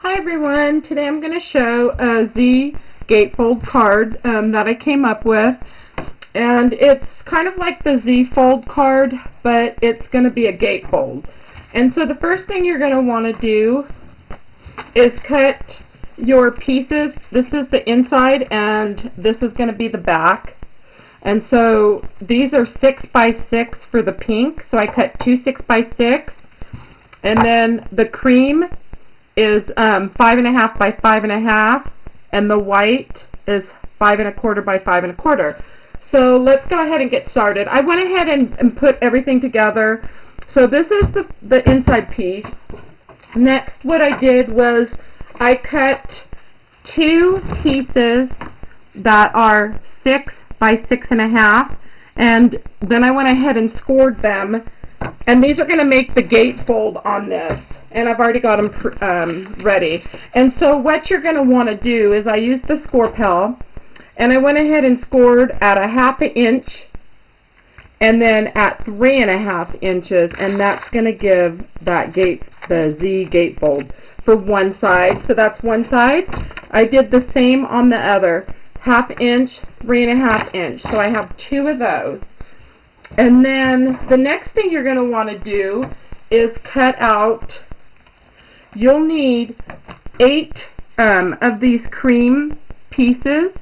Hi everyone, today I'm going to show a Z-GateFold card that I came up with, and it's kind of like the Z-Fold card, but it's going to be a gatefold. And so the first thing you're going to want to do is cut your pieces. This is the inside and this is going to be the back. And so these are 6 by 6 for the pink, so I cut 2 6 by 6, and then the cream is 5.5 by 5.5, and the white is 5 1/4 by 5 1/4. So let's go ahead and get started. I went ahead and put everything together. So this is the inside piece. Next, what I did was I cut 2 pieces that are 6 by 6.5, and then I went ahead and scored them, and these are going to make the gatefold on this. And I've already got them ready. And so what you're going to want to do is I used the score pen, and I went ahead and scored at 1/2 inch and then at 3.5 inches, and that's going to give that the Z gatefold for one side. So that's one side. I did the same on the other, 1/2 inch, 3.5 inch. So I have 2 of those. And then the next thing you're going to want to do is cut out. You'll need 8 of these cream pieces,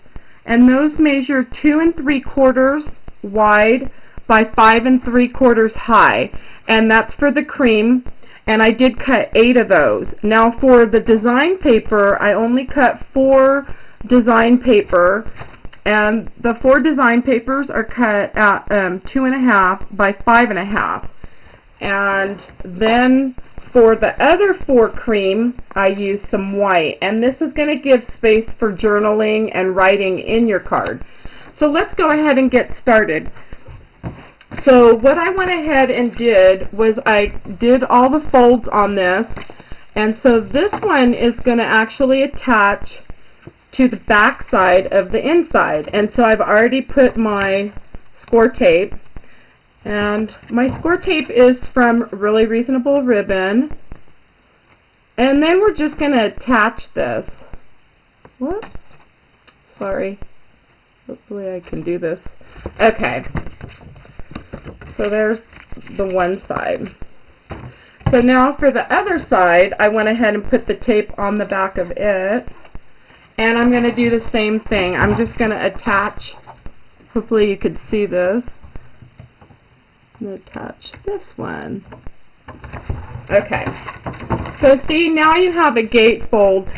and those measure 2 3/4 wide by 5 3/4 high, and that's for the cream, and I did cut 8 of those. Now for the design paper, I only cut 4 design paper, and the 4 design papers are cut at 2.5 by 5.5, and then for the other 4 cream, I used some white, and this is going to give space for journaling and writing in your card. So let's go ahead and get started. So what I went ahead and did was I did all the folds on this, and so this one is going to actually attach to the back side of the inside, and so I've already put my score tape. And my score tape is from Really Reasonable Ribbon. And then we're just going to attach this. Whoops. Sorry. Hopefully I can do this. Okay. So there's the one side. So now for the other side, I went ahead and put the tape on the back of it. And I'm going to do the same thing. I'm just going to attach. Hopefully you could see this. Attach this one. Okay, so see, now you have a gatefold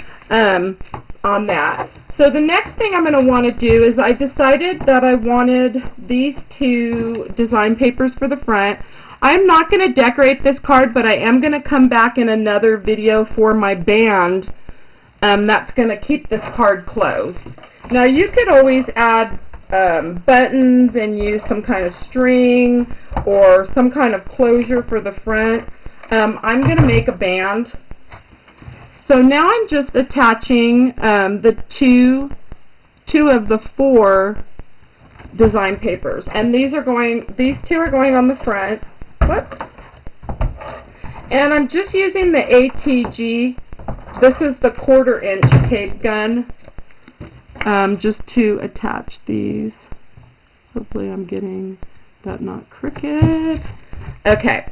on that. So the next thing I'm going to want to do is I decided that I wanted these 2 design papers for the front. I'm not going to decorate this card, but I am going to come back in another video for my band that's going to keep this card closed. Now you could always add buttons and use some kind of string or some kind of closure for the front. I'm going to make a band. So now I'm just attaching the two of the 4 design papers, and these 2 are going on the front. Whoops. And I'm just using the ATG. This is the 1/4 inch tape gun. Just to attach these. Hopefully I'm getting that not crooked. Okay,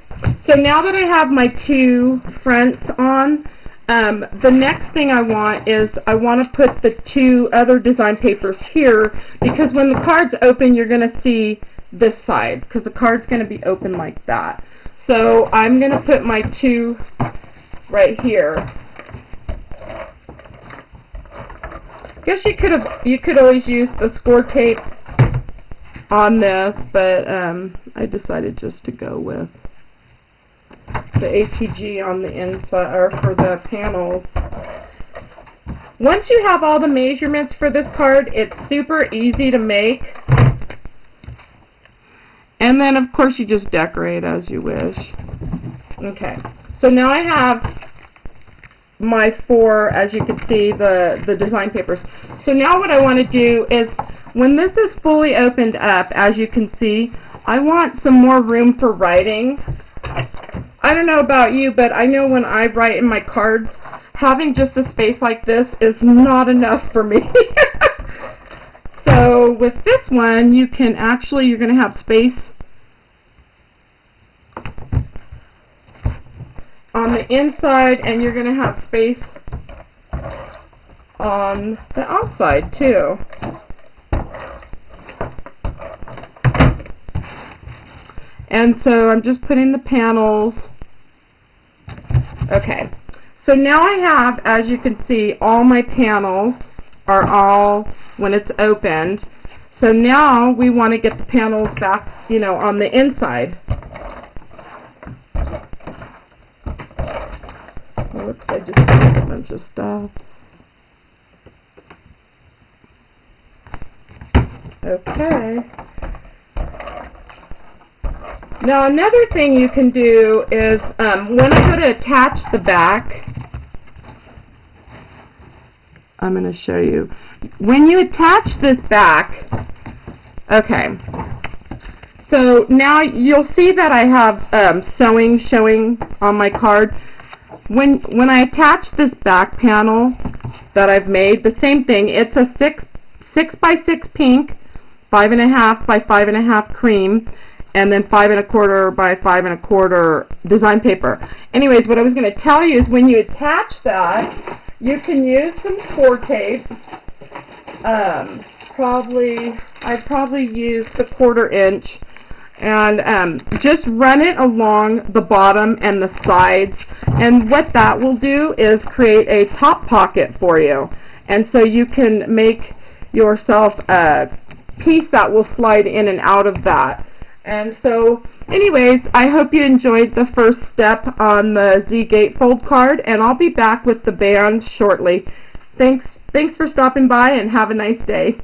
so now that I have my 2 fronts on, the next thing I want is I want to put the 2 other design papers here, because when the card's open you're going to see this side, because the card's going to be open like that. So I'm going to put my 2 right here. I guess you could always use the score tape on this, but I decided just to go with the ATG on the inside, or for the panels. Once you have all the measurements for this card, it's super easy to make. And then of course you just decorate as you wish. Okay, so now I have my 4, as you can see, the design papers. So now what I want to do is, when this is fully opened up, as you can see, I want some more room for writing. I don't know about you, but I know when I write in my cards, having just a space like this is not enough for me. So with this one, you can actually, you're going to have space on the inside, and you're going to have space on the outside too. And so I'm just putting the panels. Okay, so now I have, as you can see, all my panels are all when it's opened. So now we want to get the panels back, you know, on the inside. Whoops, I just did a bunch of stuff. Okay. Now another thing you can do is when I go to attach the back, I'm going to show you. When you attach this back, okay, so now you'll see that I have sewing showing on my card. When I attach this back panel that I've made, the same thing. It's a 6 by 6 pink, 5.5 by 5.5 cream, and then 5 1/4 by 5 1/4 design paper. Anyways, what I was going to tell you is when you attach that, you can use some score tape. I'd probably use the 1/4 inch, and just run it along the bottom and the sides. And what that will do is create a top pocket for you. And so you can make yourself a piece that will slide in and out of that. And so, anyways, I hope you enjoyed the first step on the Z-GateFoldCard, and I'll be back with the band shortly. Thanks for stopping by, and have a nice day.